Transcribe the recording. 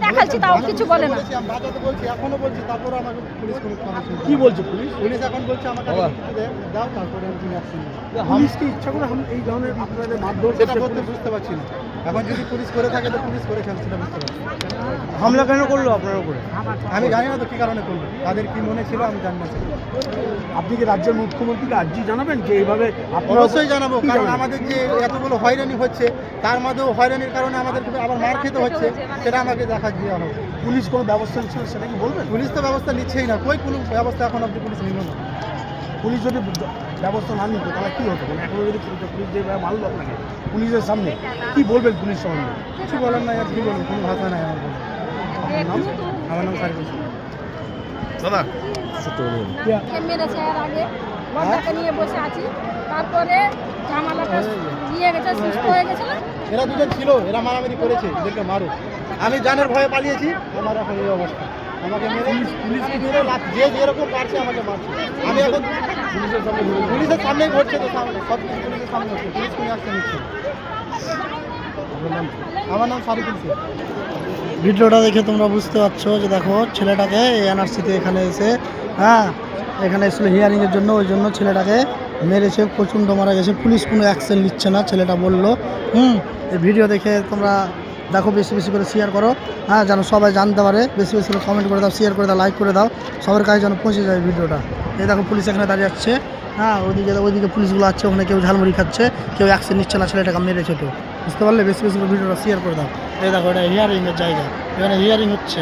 দেখাচ্ছি তাও কিছু বলে না। বাজাতে বলছি, এখনো বলছি, তারপরে আমাকে পুলিশ কোনো কথা শুনছে না। কি বলছে পুলিশ? পুলিশ এখন বলছে আমাকে দাও, তারপরে আমি তুমি অ্যাকশন নিও। পুলিশ কি ইচ্ছা করে এই ধরনের আপনাদের মারধর সেটা করছে? করতে বুঝতে পারছি না। এখন যদি পুলিশ করে থাকে তো পুলিশ করে খেলছে, সেটা বুঝতে পারছি না। হামলা কেন করলো আপনার উপরে? আমি জানি না তো কি কারণে করলো, তাদের কি মনে ছিল আমি জানি না সেটা। আপনি কি রাজ্যের মুখ্যমন্ত্রীকে আর্জি জানাবেন যে এইভাবে আপনারা? অবশ্যই জানাবো, কি কারণ জানাবেন? আমাদের যে এতগুলো হয়রানি হচ্ছে, তার মধ্যেও হয়রানির কারণে আমাদেরকে আবার মার খেতে হচ্ছে, সেটা আমাকে দেখা দেওয়া হবে। পুলিশ কোনো ব্যবস্থা নিচ্ছে না সেটা কি বলবেন? পুলিশ তো ব্যবস্থা নিচ্ছেই না, কোনো ব্যবস্থা এখন অব্দি পুলিশ নিল না। পুলিশ যদি ব্যবস্থা না নিত তাহলে কি হতো? মানে এখনো যদি পুলিশ যেভাবে মারলো আপনাকে পুলিশের সামনে, কি বলবেন পুলিশ সম্বন্ধে? কিছু বলার নাই, আর কি বলবো, কোনো ভাষা নাই আমার বলার। আপনার নাম? আমার নাম সার্ভিস। দাদা ছোট্ট বলুন। কে মেরেছে এর আগে বড়দাকে নিয়ে বসে আছি, তারপরে ঝামেলাটা নিয়ে গেছে, সুস্থ হয়ে গেছিল। এরা দুজন ছিল, এরা মারামারি করেছে, এদেরকে মারো। আমি জানের ভয়ে পালিয়েছি, আমার এখন এই অবস্থা। আমাকে মেরে পুলিশকে মেরে যে যেরকম পারছে আমাকে মারছে। আমি এখন পুলিশের সামনেই ঘটছে, তো সব কিছু পুলিশের সামনে হচ্ছে, পুলিশ কোনো অ্যাকশন নিচ্ছে না। আমার নাম সারিকুল শেখ। ভিডিওটা দেখে তোমরা বুঝতে পারছো যে দেখো ছেলেটাকে এনআরসিতে এখানে এসে এখানে এসেছিল হিয়ারিংয়ের জন্য, ওই জন্য ছেলেটাকে মেরেছে, প্রচণ্ড মারা গেছে। পুলিশ কোনো অ্যাকশন নিচ্ছে না, ছেলেটা বললো। এই ভিডিও দেখে তোমরা দেখো, বেশি বেশি করে শেয়ার করো, যেন সবাই জানতে পারে। বেশি বেশি করে কমেন্ট করে দাও, শেয়ার করে দাও, লাইক করে দাও, সবার কাছে যেন পৌঁছে যায় ভিডিওটা। এই দেখো পুলিশ এখানে দাঁড়িয়ে যাচ্ছে, ওইদিকে পুলিশগুলো আছে, ওখানে কেউ ঝালমুড়ি খাচ্ছে, কেউ অ্যাকশন নিচ্ছে না, ছেলেটাকে মেরেছে। তো বুঝতে পারলে বেশি বেশি করে ভিডিওটা শেয়ার করে দাও। এই দেখো এটা হিয়ারিংয়ের জায়গা, এখানে হিয়ারিং হচ্ছে।